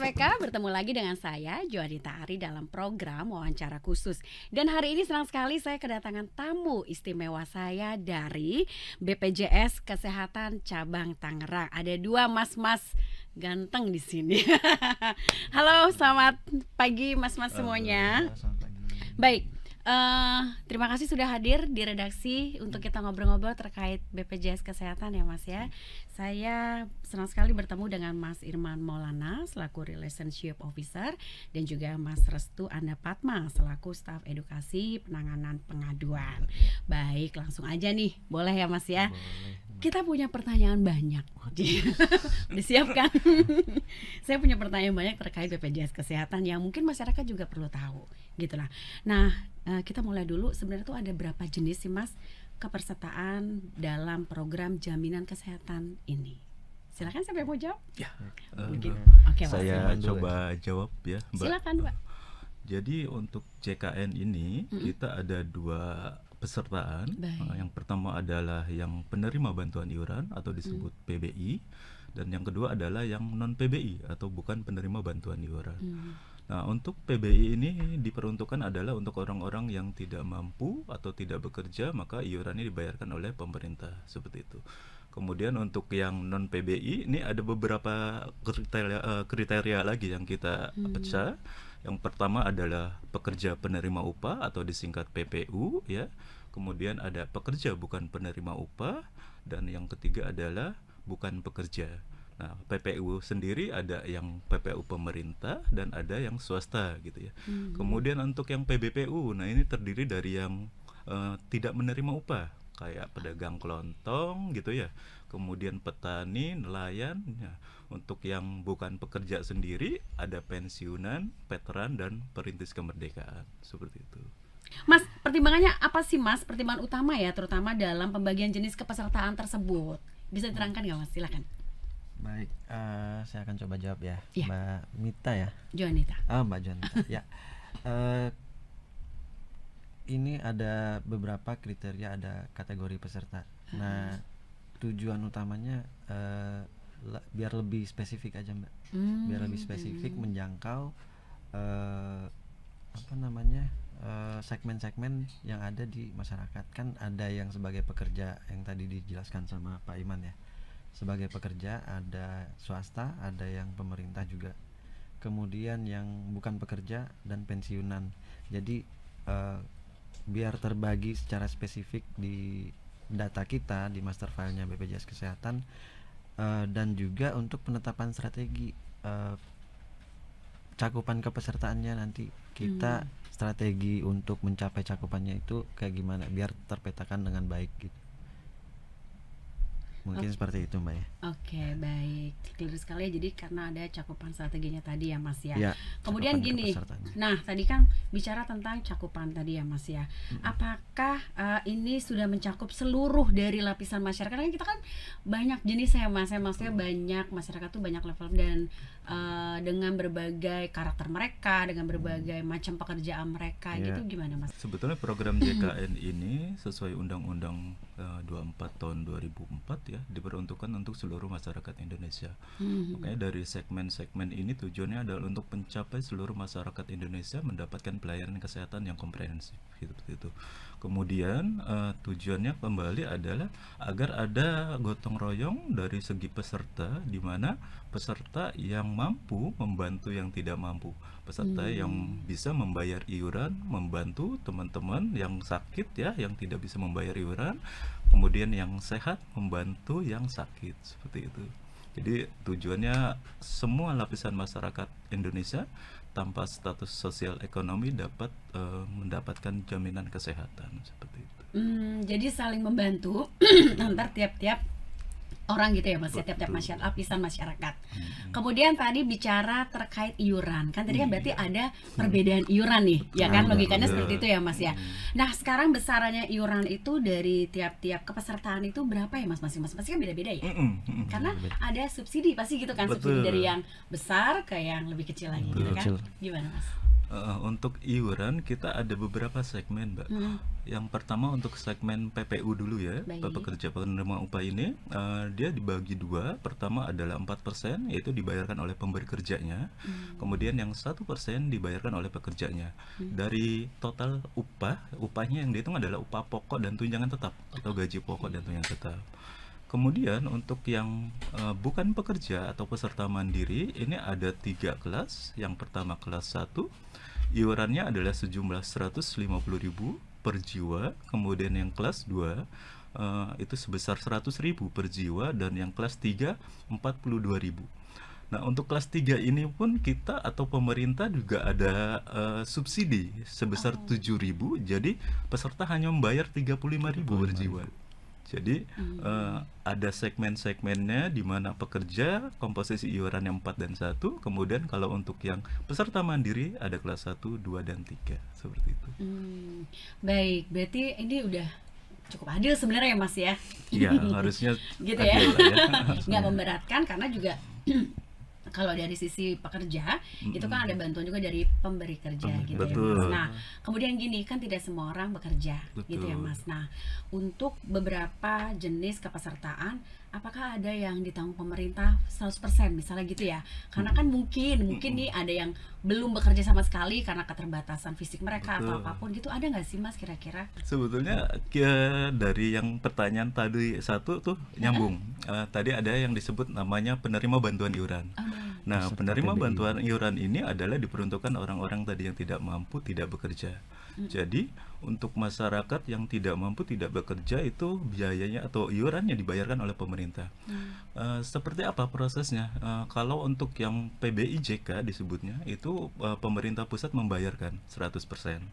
KPK, bertemu lagi dengan saya Joanita Ari dalam program wawancara khusus. Dan hari ini senang sekali saya kedatangan tamu istimewa saya dari BPJS Kesehatan Cabang Tangerang. Ada dua mas-mas ganteng di sini. Halo, selamat pagi mas-mas semuanya. Selamat pagi. Baik. Terima kasih sudah hadir di redaksi untuk kita ngobrol-ngobrol terkait BPJS Kesehatan ya Mas ya. Saya senang sekali bertemu dengan Mas Irman Maulana selaku Relationship Officer dan juga Mas Restu Andapatma selaku Staf Edukasi Penanganan Pengaduan. Baik, langsung aja nih, boleh ya Mas ya? Boleh. Kita punya pertanyaan banyak. Udah siap kan? Saya punya pertanyaan banyak terkait BPJS Kesehatan yang mungkin masyarakat juga perlu tahu, gitu lah. Nah, kita mulai dulu. Sebenarnya tuh ada berapa jenis sih Mas kepesertaan dalam program jaminan kesehatan ini? Silakan, siapa yang mau jawab? Ya, Oke, Mas. saya coba jawab ya, Mbak. Silakan, Mbak. Jadi untuk JKN ini kita ada dua pesertaan. Baik. Yang pertama adalah yang penerima bantuan iuran atau disebut PBI, dan yang kedua adalah yang non PBI atau bukan penerima bantuan iuran. Nah, untuk PBI ini diperuntukkan adalah untuk orang-orang yang tidak mampu atau tidak bekerja, maka iurannya dibayarkan oleh pemerintah, seperti itu. Kemudian untuk yang non PBI ini ada beberapa kriteria lagi yang kita pecah. Yang pertama adalah pekerja penerima upah atau disingkat PPU ya. Kemudian ada pekerja bukan penerima upah, dan yang ketiga adalah bukan pekerja. Nah, PPU sendiri ada yang PPU pemerintah dan ada yang swasta gitu ya. Kemudian untuk yang PBPU, nah ini terdiri dari yang tidak menerima upah, kayak pedagang kelontong gitu ya. Kemudian petani, nelayan. Ya. Untuk yang bukan pekerja sendiri ada pensiunan, veteran, dan perintis kemerdekaan, seperti itu. Mas, pertimbangannya apa sih Mas? Pertimbangan utama ya, terutama dalam pembagian jenis kepesertaan tersebut. Bisa diterangkan nggak Mas? Silakan. Baik, saya akan coba jawab ya, Ya. Mbak Mita ya. Joanita. Mbak Joanita. Ya, ini ada beberapa kriteria, ada kategori peserta. Nah, tujuan utamanya biar lebih spesifik aja Mbak. Biar lebih spesifik menjangkau segmen-segmen yang ada di masyarakat. Kan ada yang sebagai pekerja yang tadi dijelaskan sama Pak Iman ya. Sebagai pekerja ada swasta, ada yang pemerintah juga. Kemudian yang bukan pekerja dan pensiunan. Jadi biar terbagi secara spesifik di data kita di master filenya BPJS Kesehatan, dan juga untuk penetapan strategi cakupan kepesertaannya nanti kita strategi untuk mencapai cakupannya itu kayak gimana biar terpetakan dengan baik gitu. Mungkin seperti itu Mbak ya. Oke, baik. Clear sekali. Jadi karena ada cakupan strateginya tadi ya Mas ya. Ya, Kemudian cakupan gini. kepesertaannya. Nah, tadi kan bicara tentang cakupan tadi ya Mas ya. Apakah ini sudah mencakup seluruh dari lapisan masyarakat? Karena kita kan banyak jenis ya Mas. Maksudnya banyak masyarakat tuh banyak level dan dengan berbagai karakter mereka, dengan berbagai macam pekerjaan mereka gitu, gimana Mas? Sebetulnya program JKN ini sesuai Undang-Undang 24 tahun 2004 ya, diperuntukkan untuk seluruh masyarakat Indonesia. Makanya dari segmen-segmen ini tujuannya adalah untuk mencapai seluruh masyarakat Indonesia mendapatkan pelayanan kesehatan yang komprehensif gitu, seperti itu. Kemudian tujuannya kembali adalah agar ada gotong royong dari segi peserta, di mana peserta yang mampu membantu yang tidak mampu, peserta yang bisa membayar iuran membantu teman-teman yang sakit ya, yang tidak bisa membayar iuran, kemudian yang sehat membantu yang sakit, seperti itu. Jadi tujuannya semua lapisan masyarakat Indonesia tanpa status sosial ekonomi dapat mendapatkan jaminan kesehatan, seperti itu. Jadi saling membantu antar tiap-tiap orang gitu ya Mas ya, tiap-tiap lapisan masyarakat. Kemudian tadi bicara terkait iuran, kan tadi kan berarti ada perbedaan iuran nih, ya kan, logikanya seperti itu ya Mas ya. Nah sekarang besarannya iuran itu dari tiap-tiap kepesertaan itu berapa ya Mas, masing-masing pasti kan beda-beda ya? Karena ada subsidi pasti gitu kan, subsidi dari yang besar ke yang lebih kecil lagi gitu kan. Gimana Mas? Untuk iuran kita ada beberapa segmen, Mbak. Yang pertama untuk segmen PPU dulu ya, Baik. pekerja penerima upah ini dia dibagi dua. Pertama adalah 4% yaitu dibayarkan oleh pemberi kerjanya. Kemudian yang 1% dibayarkan oleh pekerjanya. Dari total upahnya yang dihitung adalah upah pokok dan tunjangan tetap atau gaji pokok dan tunjangan tetap. Kemudian untuk yang bukan pekerja atau peserta mandiri ini ada 3 kelas. Yang pertama kelas 1 iurannya adalah sejumlah 150.000 per jiwa. Kemudian yang kelas 2 itu sebesar 100.000 per jiwa, dan yang kelas 3 42.000. Nah, untuk kelas 3 ini pun kita atau pemerintah juga ada subsidi sebesar 7.000. Jadi peserta hanya membayar 35.000 per jiwa. Jadi ada segmen-segmennya di mana pekerja komposisi iurannya 4 dan 1. Kemudian kalau untuk yang peserta mandiri ada kelas 1, 2, dan 3 seperti itu. Baik, berarti ini udah cukup adil sebenarnya ya Mas ya. Iya, harusnya Gitu adil ya. lah ya. Nggak memberatkan karena juga kalau dari sisi pekerja itu kan ada bantuan juga dari pemberi kerja gitu betul. ya Mas. Nah, kemudian gini kan tidak semua orang bekerja gitu ya Betul. Mas. Nah, untuk beberapa jenis kepesertaan apakah ada yang ditanggung pemerintah 100% misalnya gitu ya? Karena kan mungkin nih ada yang belum bekerja sama sekali karena keterbatasan fisik mereka atau Betul. apapun gitu. Ada nggak sih Mas kira-kira? Sebetulnya dari yang pertanyaan tadi satu tuh nyambung. Tadi ada yang disebut namanya penerima bantuan iuran. Nah, Peserta penerima PBI. bantuan iuran ini adalah diperuntukkan orang-orang tadi yang tidak mampu, tidak bekerja. Jadi, untuk masyarakat yang tidak mampu, tidak bekerja itu biayanya atau iurannya dibayarkan oleh pemerintah. Seperti apa prosesnya? Kalau untuk yang PBIJK disebutnya, itu pemerintah pusat membayarkan 100%.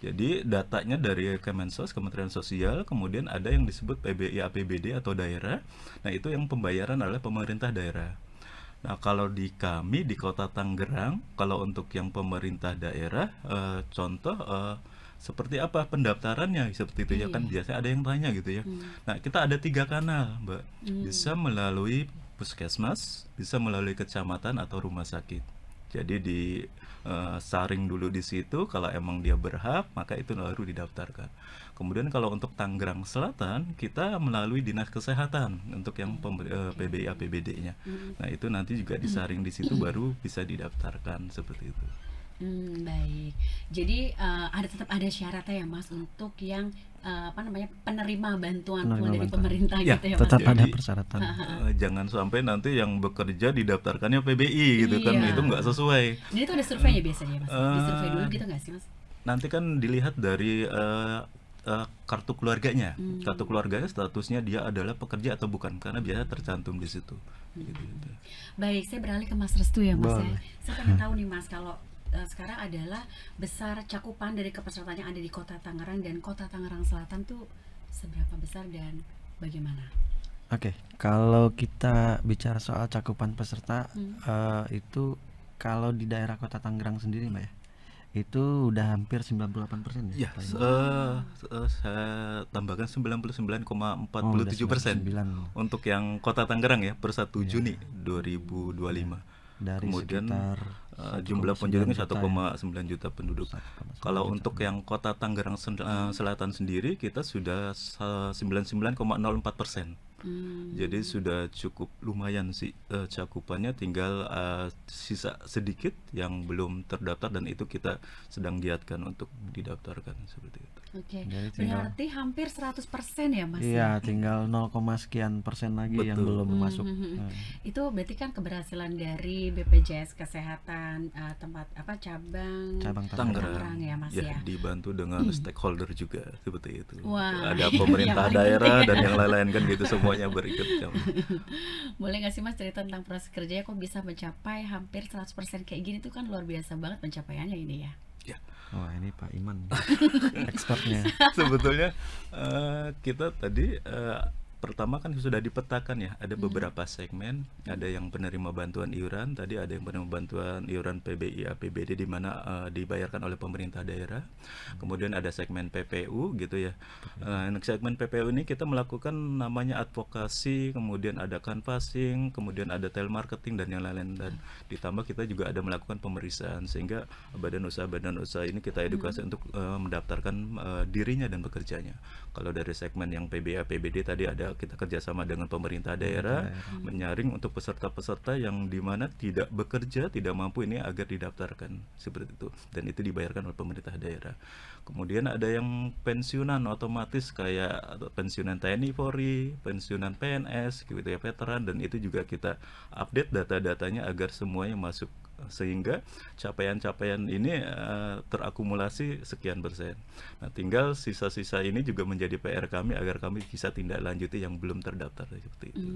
Jadi, datanya dari Kemensos, Kementerian Sosial, kemudian ada yang disebut PBI APBD atau daerah. Nah, itu yang pembayaran oleh pemerintah daerah. Nah, kalau di kami di Kota Tangerang, kalau untuk yang pemerintah daerah, contoh seperti apa pendaftarannya seperti itu ya kan biasanya ada yang tanya gitu ya. Nah, kita ada 3 kanal, Mbak. Bisa melalui puskesmas, bisa melalui kecamatan atau rumah sakit. Jadi di saring dulu di situ, kalau emang dia berhak maka itu baru didaftarkan. Kemudian kalau untuk Tangerang Selatan kita melalui Dinas Kesehatan untuk yang PBI APBD-nya. Nah, itu nanti juga disaring di situ baru bisa didaftarkan seperti itu. Baik. Jadi tetap ada syaratnya ya Mas untuk yang penerima bantuan dari pemerintah Ya, gitu ya Mas. Tetap ada Jadi, persyaratan. jangan sampai nanti yang bekerja didaftarkannya PBI gitu kan, Iya. itu nggak sesuai. Jadi itu ada surveinya biasanya Mas. Disurvei dulu gitu nggak sih Mas? Nanti kan dilihat dari kartu keluarganya. Kartu keluarganya statusnya dia adalah pekerja atau bukan, karena biasanya tercantum di situ. Gitu. Baik, saya beralih ke Mas Restu ya Mas ya. Boleh. Saya pengen tahu nih Mas, kalau sekarang adalah besar cakupan dari kepesertaan yang ada di Kota Tangerang dan Kota Tangerang Selatan tuh seberapa besar dan bagaimana? Oke, kalau kita bicara soal cakupan peserta, itu kalau di daerah Kota Tangerang sendiri, Mbak ya, itu udah hampir 98% Ya, ya. Pak Iman? saya tambahkan 99,47% 99. untuk yang Kota Tangerang ya per 1 Juni 2025. Dari Kemudian sekitar jumlah 1,9 penduduknya juta 1,9 juta penduduk. 1,9 Kalau juta untuk yang Kota Tangerang Selatan sendiri kita sudah 99,04%. Jadi sudah cukup lumayan sih cakupannya, tinggal sisa sedikit yang belum terdaftar dan itu kita sedang giatkan untuk didaftarkan seperti itu. Oke. Jadi tinggal- Berarti hampir 100% ya Mas? Iya, tinggal 0, sekian persen lagi yang Betul. belum masuk. Itu berarti kan keberhasilan dari BPJS Kesehatan tempat cabang Cabang Tangerang ya Mas ya. dibantu dengan stakeholder juga seperti itu. Wah, Ada pemerintah yang paling daerah penting. dan yang lain-lain kan gitu semuanya berikut. Boleh nggak sih Mas cerita tentang proses kerjanya kok bisa mencapai hampir 100% kayak gini tuh kan luar biasa banget pencapaiannya ini ya. Ya. Wah, ini Pak Iman expertnya. Sebetulnya kita tadi pertama kan sudah dipetakan ya, ada beberapa segmen, ada yang penerima bantuan iuran, tadi ada yang penerima bantuan iuran PBI APBD di mana dibayarkan oleh pemerintah daerah. Kemudian ada segmen PPU gitu ya. Untuk segmen PPU ini kita melakukan namanya advokasi, kemudian ada canvassing, kemudian ada telemarketing dan yang lain-lain, dan ditambah kita juga ada melakukan pemeriksaan sehingga badan usaha ini kita edukasi untuk mendaftarkan dirinya dan bekerjanya. Kalau dari segmen yang PBI APBD tadi ada kita kerjasama dengan pemerintah daerah menyaring untuk peserta-peserta yang dimana tidak bekerja, tidak mampu ini agar didaftarkan seperti itu, dan itu dibayarkan oleh pemerintah daerah. Kemudian ada yang pensiunan otomatis kayak pensiunan TNI Polri, pensiunan PNS gitu ya, veteran, dan itu juga kita update data-datanya agar semuanya masuk sehingga capaian-capaian ini terakumulasi sekian persen. Nah, tinggal sisa-sisa ini juga menjadi PR kami agar kami bisa tindak lanjuti yang belum terdaftar seperti itu.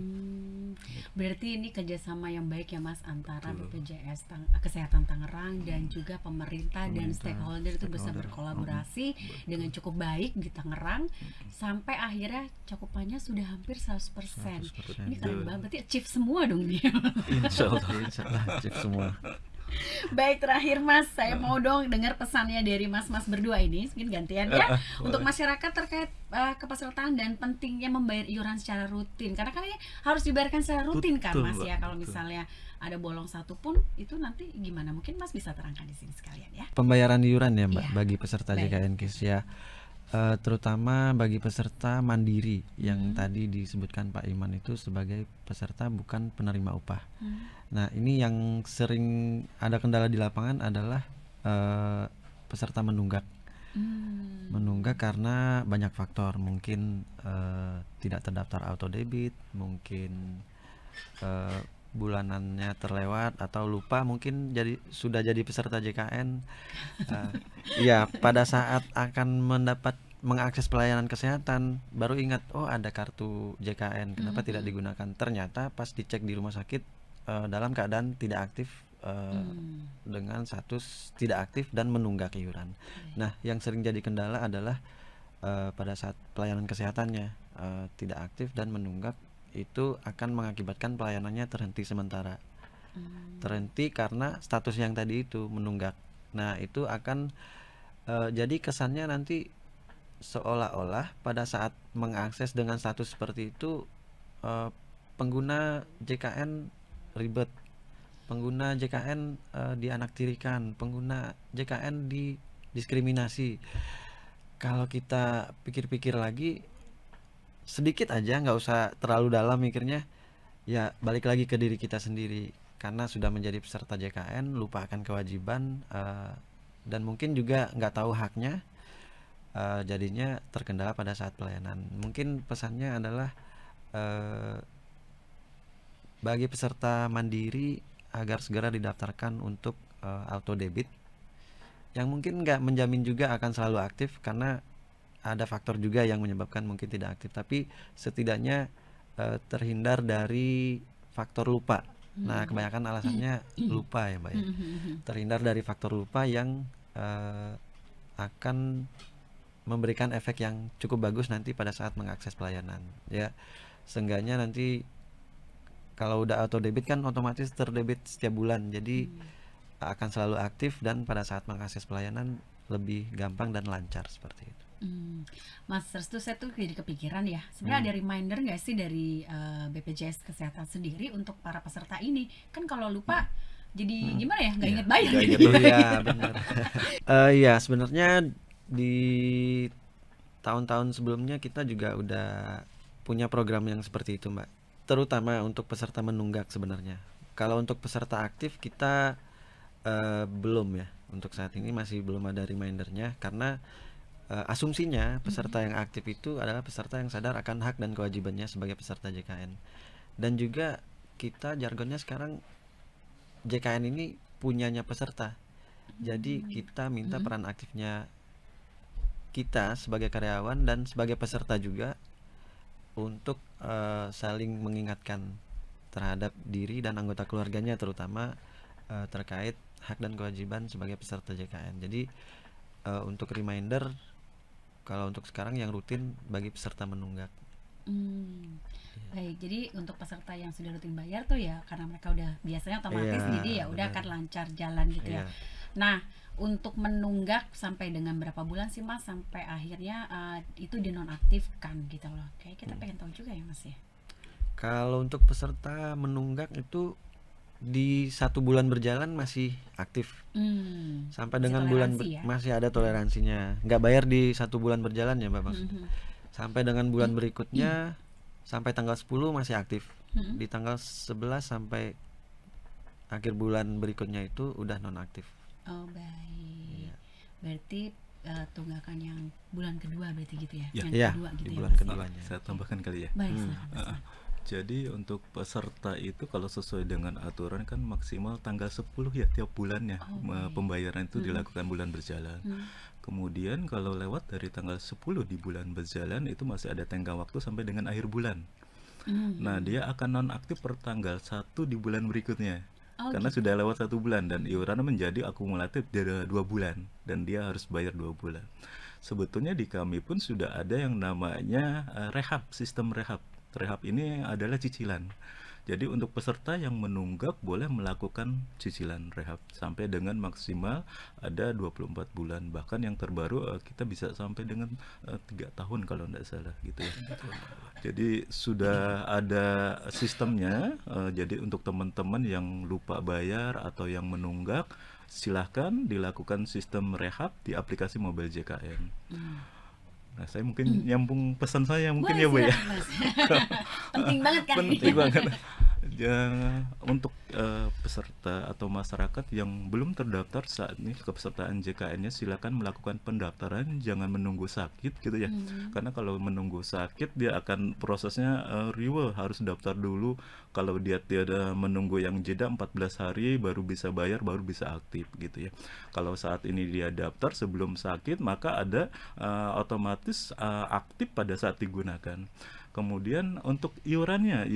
Berarti ini kerjasama yang baik ya Mas antara BPJS Kesehatan Tangerang dan juga pemerintah dan stakeholder itu bisa berkolaborasi dengan cukup baik di Tangerang sampai akhirnya cakupannya sudah hampir 100%. Ini keren banget, berarti achieve semua dong nih. Insya Allah achieve semua. Baik, terakhir Mas, saya mau dong dengar pesannya dari Mas-mas berdua ini, mungkin gantian ya, untuk masyarakat terkait kepesertaan dan pentingnya membayar iuran secara rutin, karena kan ini harus dibayarkan secara rutin kan Mas ya. Kalau misalnya ada bolong satu pun itu nanti gimana, mungkin Mas bisa terangkan di sini sekalian ya. Pembayaran iuran ya Mbak, Iya. bagi peserta JKN KIS ya, terutama bagi peserta mandiri yang tadi disebutkan Pak Iman itu sebagai peserta bukan penerima upah. Nah, ini yang sering ada kendala di lapangan adalah peserta menunggak. Menunggak karena banyak faktor, mungkin tidak terdaftar auto debit, mungkin bulanannya terlewat atau lupa, mungkin sudah jadi peserta JKN. Ya, pada saat akan mengakses pelayanan kesehatan baru ingat, oh ada kartu JKN, kenapa tidak digunakan? Ternyata pas dicek di rumah sakit dalam keadaan tidak aktif, dengan status tidak aktif dan menunggak iuran. Nah, yang sering jadi kendala adalah pada saat pelayanan kesehatannya tidak aktif dan menunggak, itu akan mengakibatkan pelayanannya terhenti sementara. Terhenti karena status yang tadi itu menunggak. Nah, itu akan jadi kesannya nanti seolah-olah pada saat mengakses dengan status seperti itu pengguna JKN ribet, pengguna JKN dianaktirikan, pengguna JKN didiskriminasi. Kalau kita pikir-pikir lagi sedikit aja, nggak usah terlalu dalam mikirnya, ya balik lagi ke diri kita sendiri, karena sudah menjadi peserta JKN lupa akan kewajiban dan mungkin juga nggak tahu haknya, jadinya terkendala pada saat pelayanan. Mungkin pesannya adalah bagi peserta mandiri agar segera didaftarkan untuk auto debit, yang mungkin nggak menjamin juga akan selalu aktif karena ada faktor juga yang menyebabkan mungkin tidak aktif, tapi setidaknya terhindar dari faktor lupa. Nah, kebanyakan alasannya lupa ya Mbak ya. Terhindar dari faktor lupa yang akan memberikan efek yang cukup bagus nanti pada saat mengakses pelayanan ya. Seenggaknya nanti kalau udah auto debit kan otomatis terdebit setiap bulan, jadi akan selalu aktif dan pada saat mengakses pelayanan lebih gampang dan lancar seperti itu. Mas Restu, saya tuh jadi kepikiran ya, sebenarnya ada reminder nggak sih dari BPJS Kesehatan sendiri untuk para peserta ini? Kan kalau lupa jadi gimana ya, nggak inget bayar gitu. Iya benar. Iya, sebenarnya di tahun-tahun sebelumnya kita juga udah punya program yang seperti itu Mbak, terutama untuk peserta menunggak sebenarnya. Kalau untuk peserta aktif kita belum ya, untuk saat ini masih belum ada remindernya, karena asumsinya peserta yang aktif itu adalah peserta yang sadar akan hak dan kewajibannya sebagai peserta JKN. Dan juga kita jargonnya sekarang JKN ini punyanya peserta, jadi kita minta peran aktifnya kita sebagai karyawan dan sebagai peserta juga untuk saling mengingatkan terhadap diri dan anggota keluarganya, terutama terkait hak dan kewajiban sebagai peserta JKN. Jadi untuk reminder, kalau untuk sekarang yang rutin bagi peserta menunggak. Baik, jadi untuk peserta yang sudah rutin bayar tuh ya karena mereka udah biasanya otomatis, Iya, jadi ya udah benar. akan lancar jalan gitu ya. Iya. Nah, untuk menunggak sampai dengan berapa bulan sih Mas sampai akhirnya itu dinonaktifkan gitu loh. Kayak kita pengen tahu juga ya Mas ya. Kalau untuk peserta menunggak itu di 1 bulan berjalan masih aktif sampai Masih dengan bulan toleransi ya? masih ada toleransinya, nggak bayar di 1 bulan berjalan ya Mbak maksudnya. Sampai dengan bulan berikutnya sampai tanggal 10 masih aktif. Di tanggal 11 sampai akhir bulan berikutnya itu udah nonaktif. Oh baik. Iya. Berarti tunggakan yang bulan kedua berarti gitu ya? Ya. Yang Iya, kedua gitu di ya bulan Mas? keduanya. Saya tambahkan kali ya. Baik, silakan, Mas. Jadi untuk peserta itu kalau sesuai dengan aturan kan maksimal tanggal 10 ya tiap bulannya pembayaran itu dilakukan bulan berjalan. Kemudian kalau lewat dari tanggal 10 di bulan berjalan itu masih ada tenggang waktu sampai dengan akhir bulan. Nah, dia akan nonaktif per tanggal 1 di bulan berikutnya. Oh, Karena sudah lewat 1 bulan dan iuran menjadi akumulatif dari 2 bulan dan dia harus bayar 2 bulan. Sebetulnya di kami pun sudah ada yang namanya rehab, sistem rehab. Rehab ini adalah cicilan. Jadi untuk peserta yang menunggak boleh melakukan cicilan rehab sampai dengan maksimal ada 24 bulan. Bahkan yang terbaru kita bisa sampai dengan 3 tahun kalau tidak salah gitu ya. Jadi sudah ada sistemnya. Jadi untuk teman-teman yang lupa bayar atau yang menunggak, silahkan dilakukan sistem rehab di aplikasi Mobile JKN. Nah, saya mungkin nyambung pesan saya mungkin Boleh, ya Bu ya. silakan, Mas. Penting banget kan? Penting banget. Ya, untuk peserta atau masyarakat yang belum terdaftar saat ini kepesertaan JKN-nya silakan melakukan pendaftaran, jangan menunggu sakit gitu ya. Karena kalau menunggu sakit dia akan prosesnya riweh, harus daftar dulu. Kalau dia tiada menunggu yang jeda 14 hari baru bisa bayar, baru bisa aktif gitu ya. Kalau saat ini dia daftar sebelum sakit maka ada otomatis aktif pada saat digunakan. Kemudian untuk iurannya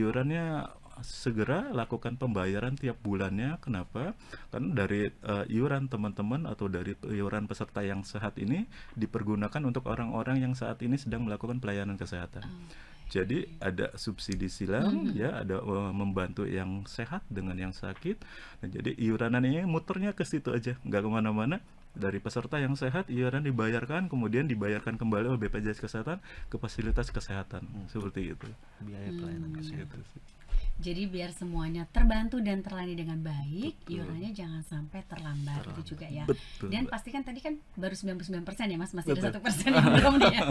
segera lakukan pembayaran tiap bulannya. Kenapa? Karena dari iuran teman-teman atau dari iuran peserta yang sehat ini dipergunakan untuk orang-orang yang saat ini sedang melakukan pelayanan kesehatan. Jadi ada subsidi silang ya, ada membantu yang sehat dengan yang sakit. Nah, jadi iuran ini muternya ke situ aja, nggak kemana-mana. Dari peserta yang sehat iuran dibayarkan, kemudian dibayarkan kembali oleh BPJS Kesehatan ke fasilitas kesehatan seperti itu. Biaya pelayanan kesehatan. Jadi biar semuanya terbantu dan terlayani dengan baik, iurannya jangan sampai terlambat gitu juga ya. Betul, Dan Mbak. pastikan tadi kan baru 99% ya Mas, masih Betul. ada 1% yang belum nih ya.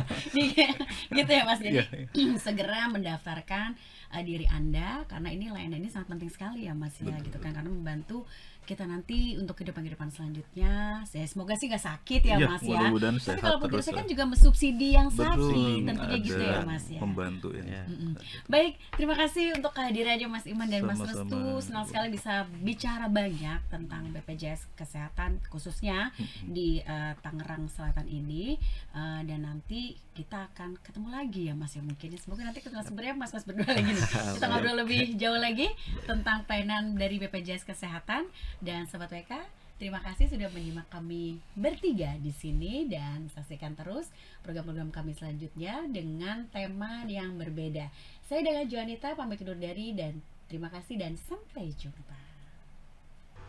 Gitu ya Mas. Jadi Iya. segera mendaftarkan diri Anda karena ini layanan ini sangat penting sekali ya Mas ya gitu kan, karena membantu kita nanti untuk kehidupan selanjutnya. Saya semoga sih nggak sakit ya Iya, Mas ya. mudah-mudahan Tapi sehat kalau terus saya kan lah. juga mensubsidi yang Betul, sakit, tentunya gitu ada ya Mas ya. membantu ya. Ya. Baik, terima kasih untuk kehadirannya Mas Iman dan Mas Sama-sama. Restu. Senang sekali bisa bicara banyak tentang BPJS Kesehatan khususnya di Tangerang Selatan ini. Dan nanti kita akan ketemu lagi ya Mas ya mungkin. Semoga nanti ketemu sebenarnya Mas berdua lagi nih. Kita ngobrol lebih jauh lagi tentang pelayanan dari BPJS Kesehatan. Dan Sobat WK, terima kasih sudah menyimak kami bertiga di sini dan saksikan terus program-program kami selanjutnya dengan tema yang berbeda. Saya dengan Joanita pamit undur diri dan terima kasih dan sampai jumpa.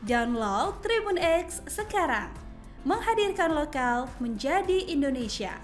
Download Tribun X sekarang. Menghadirkan lokal menjadi Indonesia.